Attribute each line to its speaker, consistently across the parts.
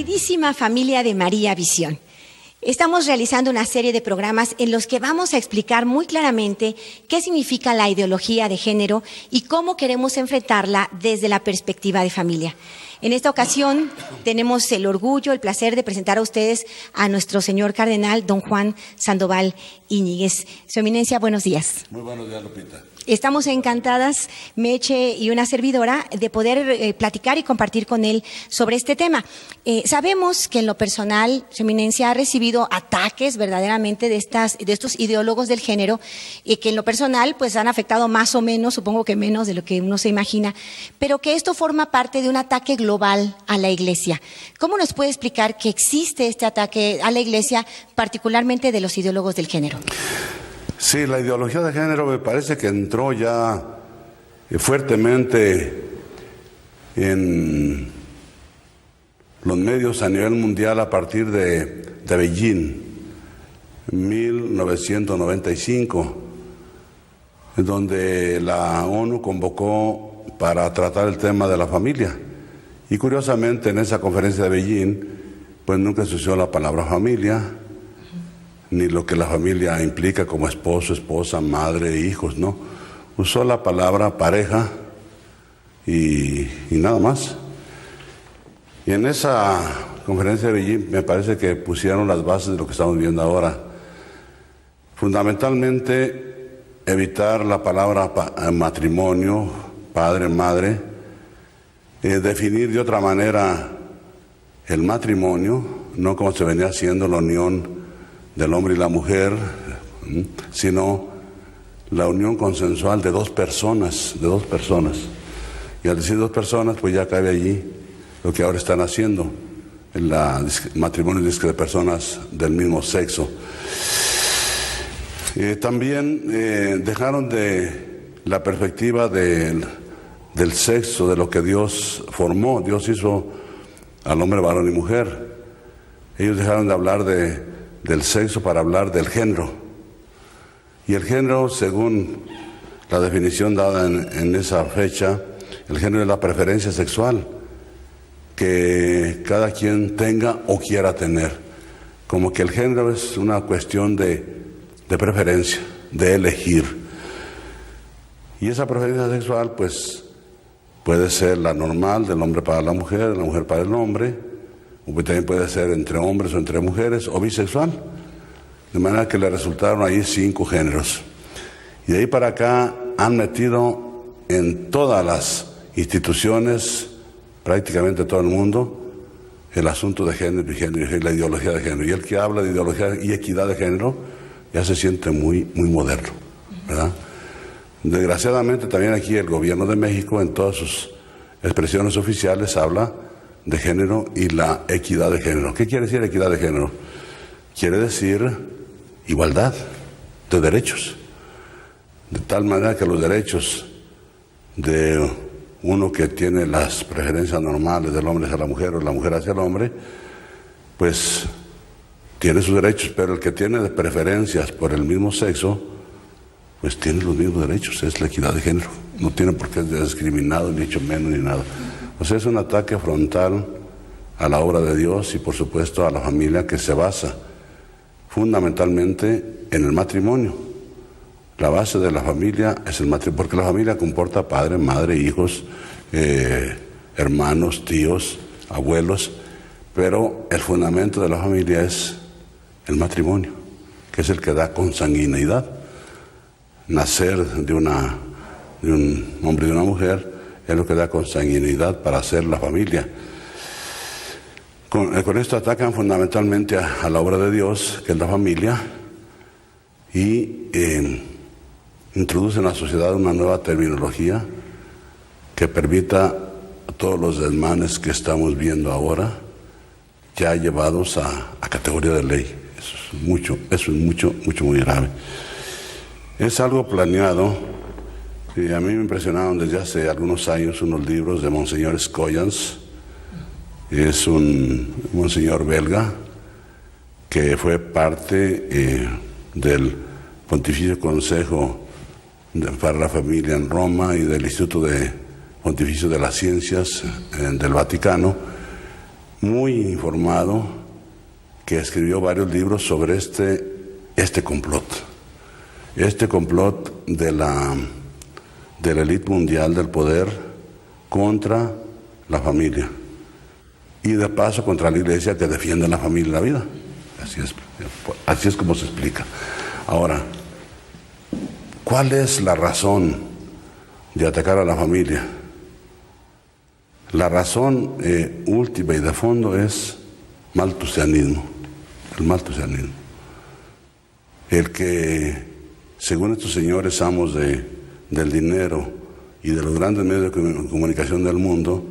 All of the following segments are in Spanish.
Speaker 1: Queridísima familia de María Visión, estamos realizando una serie de programas en los que vamos a explicar muy claramente qué significa la ideología de género y cómo queremos enfrentarla desde la perspectiva de familia. En esta ocasión tenemos el orgullo, el placer de presentar a ustedes a nuestro señor cardenal, don Juan Sandoval Íñiguez. Su eminencia, buenos días.
Speaker 2: Muy buenos días, Lupita.
Speaker 1: Estamos encantadas, Meche y una servidora, de poder platicar y compartir con él sobre este tema. Sabemos que en lo personal, su eminencia ha recibido ataques verdaderamente de estos ideólogos del género, y que en lo personal pues han afectado más o menos, supongo que menos de lo que uno se imagina, pero que esto forma parte de un ataque global a la Iglesia. ¿Cómo nos puede explicar que existe este ataque a la Iglesia, particularmente de los ideólogos del género?
Speaker 2: Sí, la ideología de género me parece que entró ya fuertemente en los medios a nivel mundial a partir de Beijing, 1995, donde la ONU convocó para tratar el tema de la familia. Y curiosamente en esa conferencia de Beijing, pues nunca se usó la palabra familia, ni lo que la familia implica como esposo, esposa, madre, hijos, ¿no? Usó la palabra pareja y nada más. Y en esa conferencia de Beijing me parece que pusieron las bases de lo que estamos viendo ahora. Fundamentalmente, evitar la palabra matrimonio, padre, madre, definir de otra manera el matrimonio, no como se venía haciendo la unión del hombre y la mujer, sino la unión consensual de dos personas. Y al decir dos personas, pues ya cabe allí lo que ahora están haciendo, el matrimonio de personas del mismo sexo. También dejaron de la perspectiva del sexo, de lo que Dios formó. Dios hizo al hombre varón y mujer. Ellos dejaron de hablar del sexo para hablar del género. Y el género, según la definición dada en esa fecha, el género es la preferencia sexual que cada quien tenga o quiera tener. Como que el género es una cuestión de preferencia, de elegir. Y esa preferencia sexual, pues, puede ser la normal del hombre para la mujer, de la mujer para el hombre, o también puede ser entre hombres o entre mujeres, o bisexual. De manera que le resultaron ahí 5 géneros. Y de ahí para acá han metido en todas las instituciones, prácticamente todo el mundo, el asunto de género y la ideología de género. Y el que habla de ideología y equidad de género ya se siente muy moderno, ¿verdad? Desgraciadamente también aquí el gobierno de México en todas sus expresiones oficiales habla de género y la equidad de género. ¿Qué quiere decir equidad de género? Quiere decir igualdad de derechos, de tal manera que los derechos de uno que tiene las preferencias normales del hombre hacia la mujer o la mujer hacia el hombre, pues tiene sus derechos, pero el que tiene preferencias por el mismo sexo, pues tiene los mismos derechos. Es la equidad de género, no tiene por qué ser discriminado, ni hecho menos, ni nada. O sea, es un ataque frontal a la obra de Dios y por supuesto a la familia, que se basa fundamentalmente en el matrimonio. La base de la familia es el matrimonio, porque la familia comporta padre, madre, hijos, hermanos, tíos, abuelos, pero el fundamento de la familia es el matrimonio, que es el que da consanguineidad. Nacer de un hombre y de una mujer es lo que da consanguineidad para hacer la familia. Con esto atacan fundamentalmente a la obra de Dios, que es la familia, y introducen en la sociedad una nueva terminología que permita a todos los desmanes que estamos viendo ahora ya llevados a categoría de ley. Eso es muy grave. Es algo planeado. Y a mí me impresionaron desde hace algunos años unos libros de Monseñor Scoyans. Es un monseñor belga que fue parte del Pontificio Consejo para la Familia en Roma y del Instituto Pontificio de las Ciencias del Vaticano. muy informado, que escribió varios libros sobre este complot. Este complot de la élite mundial del poder contra la familia. Y de paso contra la iglesia, que defiende la familia y la vida. Así es como se explica. Ahora, ¿cuál es la razón de atacar a la familia? La razón última y de fondo es maltusianismo. El maltusianismo. El que, según estos señores amos del dinero y de los grandes medios de comunicación del mundo,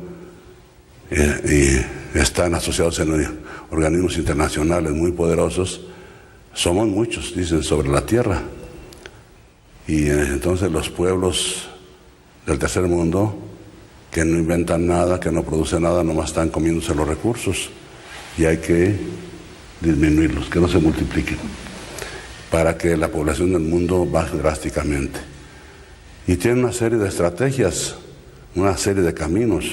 Speaker 2: están asociados en organismos internacionales muy poderosos, somos muchos, dicen, sobre la tierra. Y entonces los pueblos del tercer mundo, que no inventan nada, que no producen nada, nomás están comiéndose los recursos, y hay que disminuirlos, que no se multipliquen, para que la población del mundo baje drásticamente. Y tienen una serie de estrategias, una serie de caminos.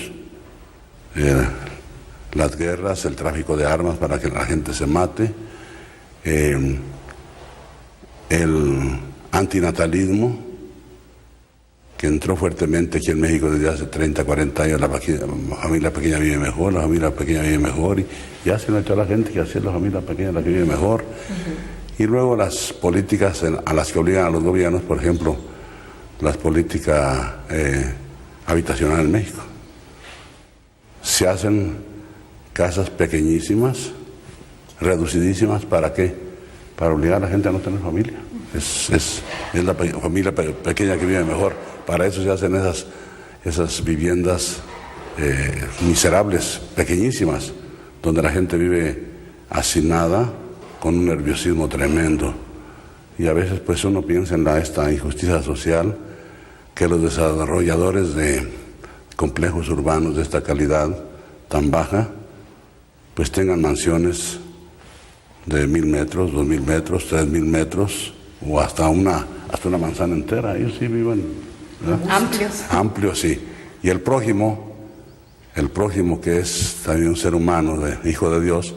Speaker 2: Las guerras, el tráfico de armas para que la gente se mate, el antinatalismo, que entró fuertemente aquí en México desde hace 30, 40 años. La familia pequeña vive mejor, la familia pequeña vive mejor, y ya se le ha hecho a la gente que así es la familia pequeña la que vive mejor. Y luego las políticas a las que obligan a los gobiernos, por ejemplo, las políticas habitacionales en México. Se hacen casas pequeñísimas, reducidísimas, ¿para qué? Para obligar a la gente a no tener familia. Es la familia pequeña que vive mejor. Para eso se hacen esas viviendas miserables, pequeñísimas, donde la gente vive hacinada, con un nerviosismo tremendo. Y a veces pues uno piensa en esta injusticia social, que los desarrolladores de complejos urbanos de esta calidad tan baja, pues tengan mansiones de 1,000 metros, 2,000 metros, 3,000 metros, o hasta una manzana entera. Ellos sí viven, ¿verdad? Amplios, sí. Y el prójimo, que es también un ser humano, hijo de Dios,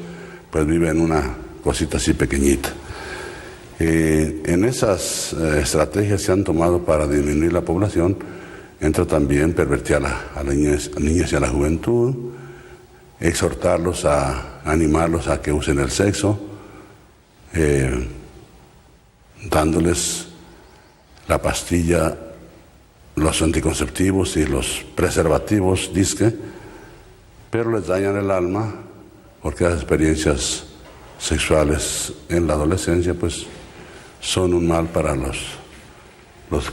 Speaker 2: pues vive en una cosita así pequeñita. En esas estrategias se han tomado para disminuir la población. Entra también pervertir a las niñas y a la juventud, exhortarlos, animarlos a que usen el sexo, dándoles la pastilla, los anticonceptivos y los preservativos, disque, pero les dañan el alma, porque las experiencias sexuales en la adolescencia pues son un mal para los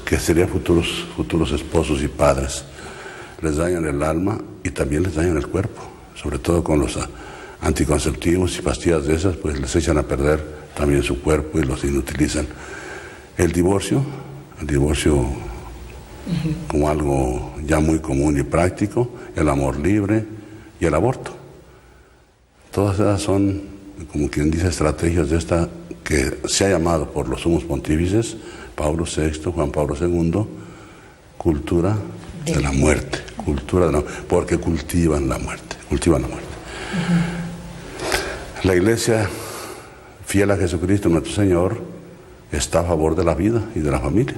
Speaker 2: que serían futuros esposos y padres. Les dañan el alma y también les dañan el cuerpo, sobre todo con los anticonceptivos y pastillas de esas, pues les echan a perder también su cuerpo y los inutilizan. El divorcio como algo ya muy común y práctico, el amor libre y el aborto. Todas esas son, como quien dice, estrategias de esta que se ha llamado por los sumos pontífices, Pablo VI, Juan Pablo II, cultura de la muerte, porque cultivan la muerte. La Iglesia, fiel a Jesucristo nuestro Señor, está a favor de la vida y de la familia.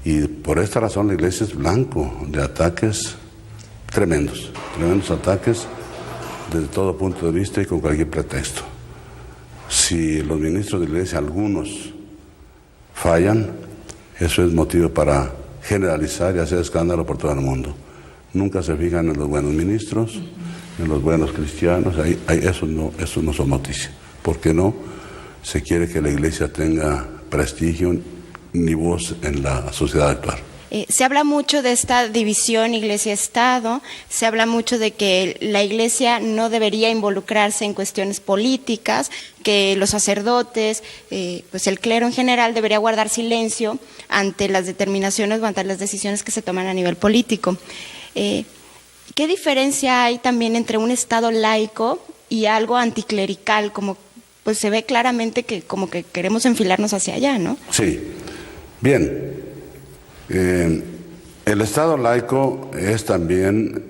Speaker 2: Y por esta razón la Iglesia es blanco de ataques tremendos ataques desde todo punto de vista y con cualquier pretexto. Si los ministros de la Iglesia, algunos, fallan, eso es motivo para generalizar y hacer escándalo por todo el mundo. Nunca se fijan en los buenos ministros, en los buenos cristianos, eso no son noticias. Porque no se quiere que la Iglesia tenga prestigio ni voz en la sociedad actual.
Speaker 3: Se habla mucho de esta división Iglesia-Estado, se habla mucho de que la Iglesia no debería involucrarse en cuestiones políticas, que los sacerdotes, pues el clero en general debería guardar silencio ante las determinaciones o ante las decisiones que se toman a nivel político. ¿Qué diferencia hay también entre un Estado laico y algo anticlerical? Como pues se ve claramente que como que queremos enfilarnos hacia allá, ¿no?
Speaker 2: Sí, bien. El Estado laico es también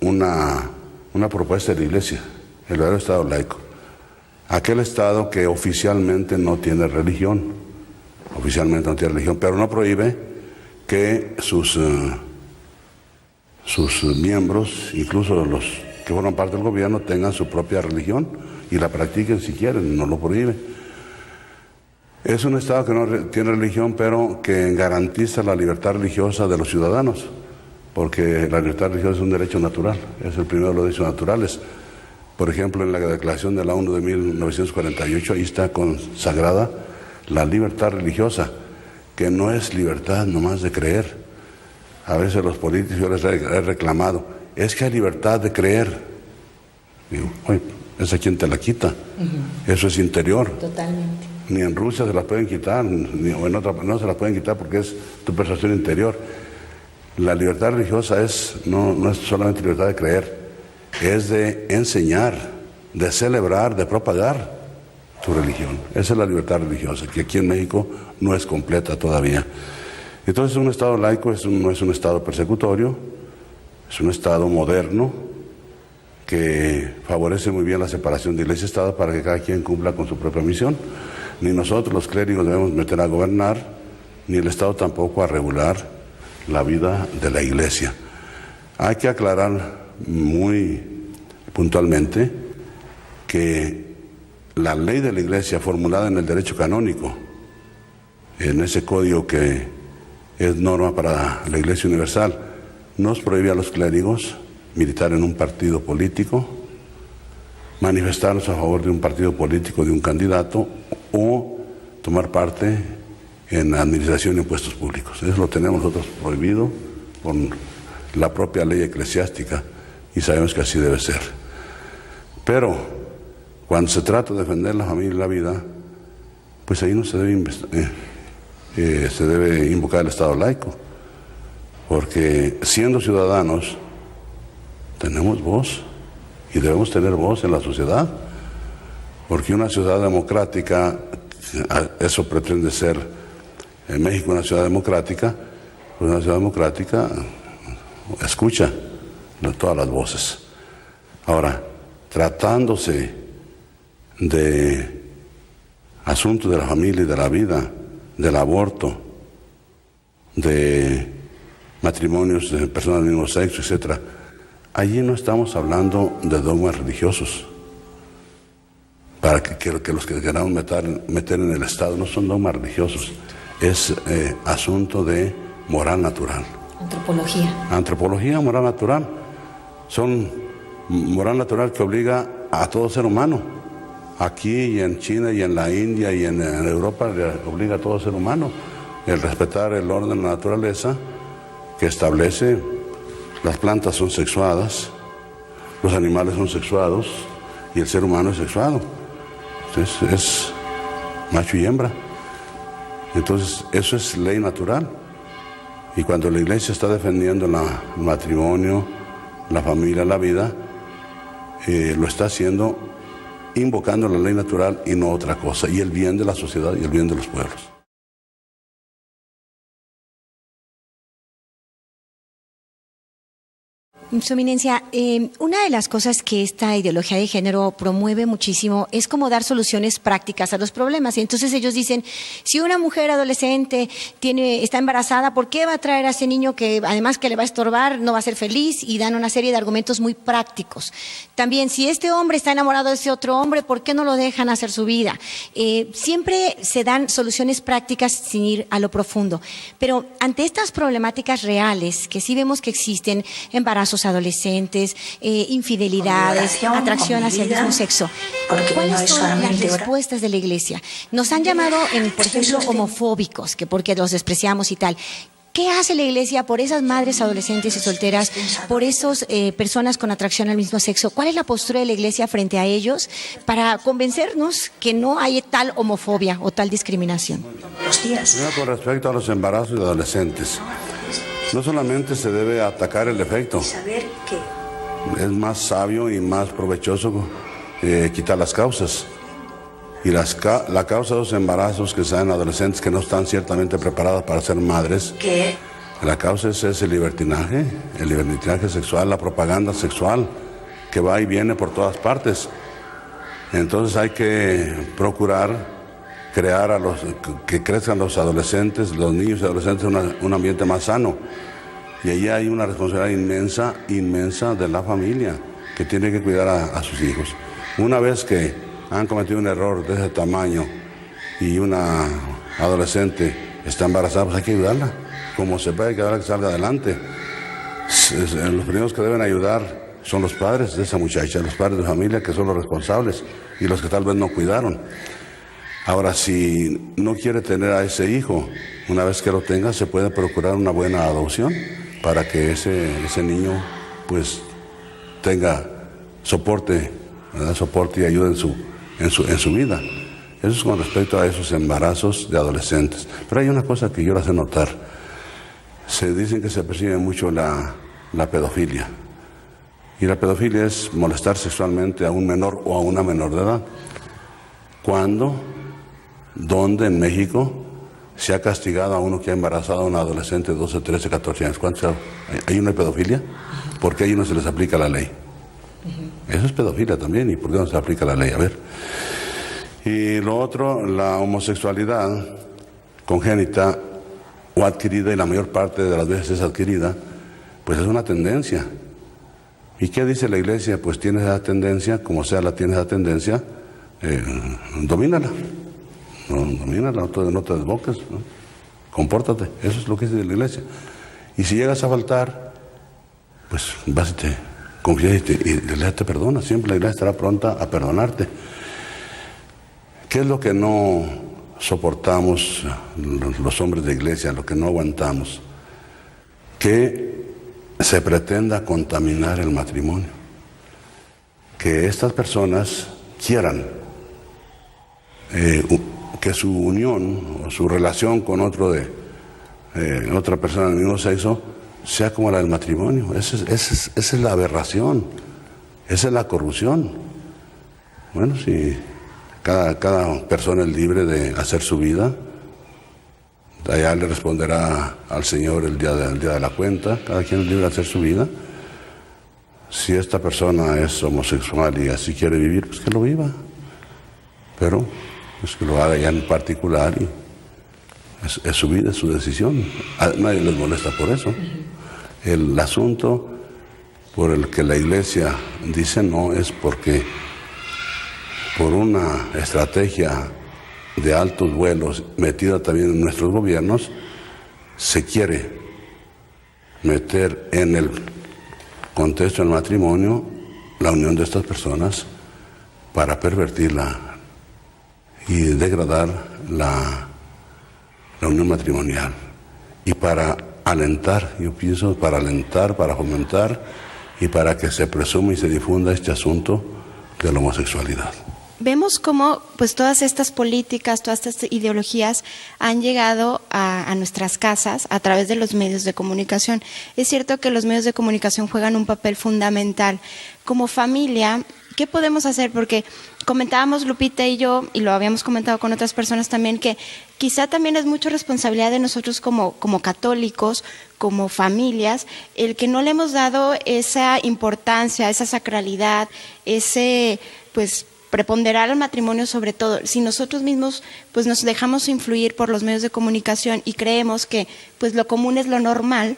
Speaker 2: una una propuesta de la Iglesia, el verdadero Estado laico. Aquel Estado que oficialmente no tiene religión, pero no prohíbe que sus miembros, incluso los que forman parte del gobierno, tengan su propia religión y la practiquen si quieren, no lo prohíbe. Es un Estado que no tiene religión, pero que garantiza la libertad religiosa de los ciudadanos, porque la libertad religiosa es un derecho natural, es el primero de los derechos naturales. Por ejemplo, en la Declaración de la ONU de 1948, ahí está consagrada la libertad religiosa, que no es libertad nomás de creer. A veces los políticos yo les he reclamado, es que hay libertad de creer. Digo, oye, ¿esa quién te la quita? Eso es interior.
Speaker 1: Totalmente.
Speaker 2: Ni en Rusia se las pueden quitar, ni en otra no se las pueden quitar porque es tu percepción interior. La libertad religiosa no es solamente libertad de creer, es de enseñar, de celebrar, de propagar tu religión. Esa es la libertad religiosa, que aquí en México no es completa todavía. Entonces un Estado laico no es un Estado persecutorio, es un Estado moderno que favorece muy bien la separación de Iglesia y Estado para que cada quien cumpla con su propia misión. Ni nosotros los clérigos debemos meter a gobernar, ni el Estado tampoco a regular la vida de la Iglesia. Hay que aclarar muy puntualmente que la ley de la Iglesia formulada en el derecho canónico, en ese código que es norma para la Iglesia Universal, nos prohíbe a los clérigos militar en un partido político, manifestarnos a favor de un partido político, de un candidato, o tomar parte en la administración de impuestos públicos. Eso lo tenemos nosotros prohibido por la propia ley eclesiástica y sabemos que así debe ser. Pero cuando se trata de defender la familia y la vida, pues ahí no se debe invocar el Estado laico, porque siendo ciudadanos tenemos voz y debemos tener voz en la sociedad, porque una ciudad democrática, eso pretende ser en México una ciudad democrática, pues una ciudad democrática escucha todas las voces. Ahora, tratándose de asuntos de la familia y de la vida, del aborto, de matrimonios de personas del mismo sexo, etc., allí no estamos hablando de dogmas religiosos, para que los que queramos meter en el Estado no son dogmas religiosos, es asunto de moral natural. Antropología, moral natural. Son moral natural que obliga a todo ser humano. Aquí y en China y en la India y en Europa le obliga a todo ser humano el respetar el orden de la naturaleza que establece las plantas son sexuadas, los animales son sexuados y el ser humano es sexuado. Entonces es macho y hembra. Entonces eso es ley natural. Y cuando la Iglesia está defendiendo el matrimonio, la familia, la vida, lo está haciendo invocando la ley natural y no otra cosa, y el bien de la sociedad y el bien de los pueblos.
Speaker 1: Su Eminencia, una de las cosas que esta ideología de género promueve muchísimo es como dar soluciones prácticas a los problemas. Y entonces ellos dicen, si una mujer adolescente está embarazada, ¿por qué va a traer a ese niño que además que le va a estorbar, no va a ser feliz? Y dan una serie de argumentos muy prácticos. También, si este hombre está enamorado de ese otro hombre, ¿por qué no lo dejan hacer su vida? Siempre se dan soluciones prácticas sin ir a lo profundo. Pero ante estas problemáticas reales, que sí vemos que existen, embarazos adolescentes, infidelidades, atracción hacia el mismo sexo. ¿Cuáles son las respuestas de la Iglesia? Nos han llamado, por ejemplo, homofóbicos, que porque los despreciamos y tal. ¿Qué hace la Iglesia por esas madres adolescentes y solteras, por esas personas con atracción al mismo sexo? ¿Cuál es la postura de la Iglesia frente a ellos para convencernos que no hay tal homofobia o tal discriminación?
Speaker 2: Con respecto a los embarazos de adolescentes, no solamente se debe atacar el efecto, es más sabio y más provechoso quitar las causas. Y la causa de los embarazos que se dan en adolescentes que no están ciertamente preparadas para ser madres, la causa es el libertinaje sexual, la propaganda sexual que va y viene por todas partes. Entonces hay que procurar crear que crezcan los adolescentes, los niños y adolescentes un ambiente más sano. Y ahí hay una responsabilidad inmensa de la familia, que tiene que cuidar a sus hijos. Una vez que han cometido un error de ese tamaño y una adolescente está embarazada, pues hay que ayudarla, como se puede, que salga adelante. Los primeros que deben ayudar son los padres de esa muchacha, los padres de familia, que son los responsables y los que tal vez no cuidaron. Ahora, si no quiere tener a ese hijo, una vez que lo tenga, se puede procurar una buena adopción para que ese niño pues tenga soporte, ¿verdad? Soporte y ayuda en su vida. Eso es con respecto a esos embarazos de adolescentes. Pero hay una cosa que yo les hace notar. Se dicen que se percibe mucho la pedofilia. Y la pedofilia es molestar sexualmente a un menor o a una menor de edad. ¿Cuándo? ¿Dónde en México se ha castigado a uno que ha embarazado a un adolescente de 12, 13, 14 años? ¿Cuántos hay una pedofilia? ¿Por qué a ellos no se les aplica la ley? Eso es pedofilia también. ¿Y por qué no se aplica la ley? A ver. Y lo otro, la homosexualidad congénita o adquirida, y la mayor parte de las veces es adquirida, pues es una tendencia. ¿Y qué dice la Iglesia? Pues tienes esa tendencia, como sea la tienes esa tendencia, domínala. Domínala, no te desboques, ¿no? Compórtate, eso es lo que dice la Iglesia. Y si llegas a faltar, pues vas y te confiesas y la Iglesia te perdona, siempre la Iglesia estará pronta a perdonarte. ¿Qué es lo que no soportamos los hombres de Iglesia, lo que no aguantamos? Que se pretenda contaminar el matrimonio, que estas personas quieran que su unión o su relación con otra persona del mismo sexo sea como la del matrimonio. Esa es la aberración, esa es la corrupción. Bueno, si cada persona es libre de hacer su vida, allá le responderá al Señor el día de la cuenta. Cada quien es libre de hacer su vida. Si esta persona es homosexual y así quiere vivir, pues que lo viva. Pero pues que lo haga ya en particular y es su vida, es su decisión. A nadie les molesta por eso. El asunto por el que la Iglesia dice no es porque por una estrategia de altos vuelos metida también en nuestros gobiernos, se quiere meter en el contexto del matrimonio la unión de estas personas para pervertirla y degradar la unión matrimonial. Y para alentar, yo pienso, para alentar, para fomentar y para que se presuma y se difunda este asunto de la homosexualidad.
Speaker 3: Vemos cómo pues todas estas políticas, todas estas ideologías han llegado a nuestras casas a través de los medios de comunicación. Es cierto que los medios de comunicación juegan un papel fundamental. Como familia, ¿qué podemos hacer? Porque comentábamos Lupita y yo, y lo habíamos comentado con otras personas también, que quizá también es mucha responsabilidad de nosotros como católicos, como familias, el que no le hemos dado esa importancia, esa sacralidad, ese pues preponderar al matrimonio sobre todo. Si nosotros mismos pues nos dejamos influir por los medios de comunicación y creemos que pues lo común es lo normal,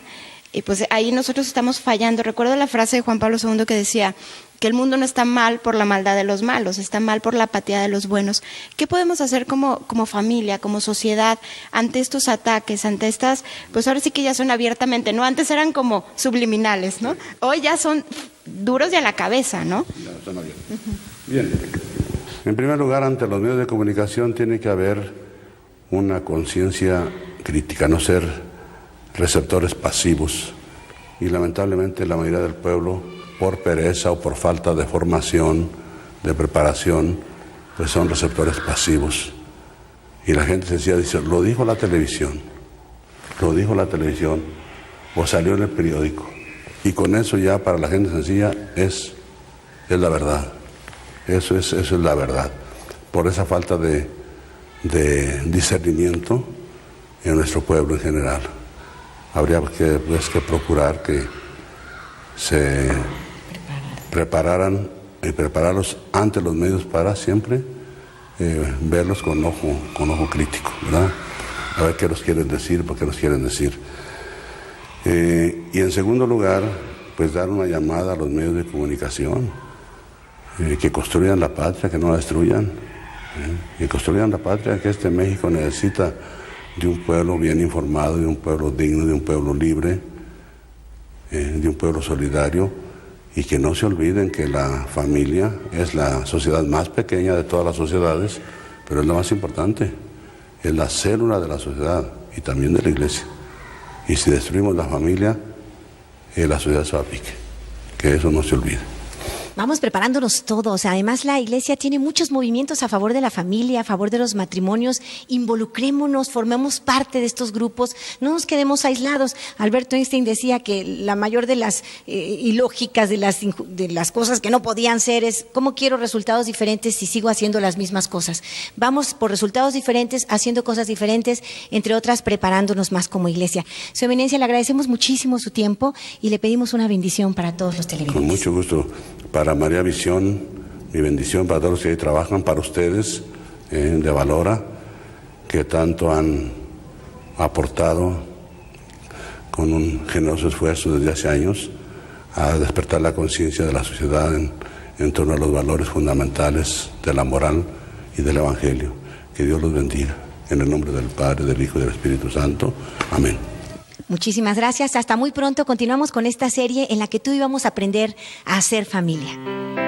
Speaker 3: pues ahí nosotros estamos fallando. Recuerdo la frase de Juan Pablo II que decía que el mundo no está mal por la maldad de los malos, está mal por la apatía de los buenos. ¿Qué podemos hacer como familia, como sociedad, ante estos ataques, ante estas, pues ahora sí que ya son abiertamente, ¿no? Antes eran como subliminales, ¿no? Hoy ya son duros de a la cabeza, ¿no?
Speaker 2: Ya, están abiertos. Bien. En primer lugar, ante los medios de comunicación tiene que haber una conciencia crítica, no ser receptores pasivos. Y lamentablemente la mayoría del pueblo, por pereza o por falta de formación, de preparación, pues son receptores pasivos. Y la gente sencilla dice, lo dijo la televisión, o salió en el periódico. Y con eso ya para la gente sencilla es la verdad. Eso es la verdad. Por esa falta de discernimiento en nuestro pueblo en general. Habría que procurar que se prepararlos ante los medios para siempre verlos con ojo crítico, ¿verdad? A ver qué nos quieren decir, por qué nos quieren decir. Y en segundo lugar, pues dar una llamada a los medios de comunicación, que construyan la patria, que no la destruyan, que construyan la patria, que este México necesita de un pueblo bien informado, de un pueblo digno, de un pueblo libre, de un pueblo solidario, y que no se olviden que la familia es la sociedad más pequeña de todas las sociedades, pero es la más importante, es la célula de la sociedad y también de la iglesia. Y si destruimos la familia, la sociedad se va a pique, que eso no se olvide.
Speaker 1: Vamos preparándonos todos. Además, la Iglesia tiene muchos movimientos a favor de la familia, a favor de los matrimonios. Involucrémonos, formemos parte de estos grupos, no nos quedemos aislados. Alberto Einstein decía que la mayor de las ilógicas, de las cosas que no podían ser es ¿cómo quiero resultados diferentes si sigo haciendo las mismas cosas? Vamos por resultados diferentes, haciendo cosas diferentes, entre otras preparándonos más como Iglesia. Su Eminencia, le agradecemos muchísimo su tiempo y le pedimos una bendición para todos los televidentes.
Speaker 2: Con mucho gusto. Para María Visión, mi bendición para todos los que ahí trabajan, para ustedes de Valora, que tanto han aportado con un generoso esfuerzo desde hace años a despertar la conciencia de la sociedad en torno a los valores fundamentales de la moral y del Evangelio. Que Dios los bendiga. En el nombre del Padre, del Hijo y del Espíritu Santo. Amén.
Speaker 1: Muchísimas gracias. Hasta muy pronto. Continuamos con esta serie en la que tú y yo vamos a aprender a hacer familia.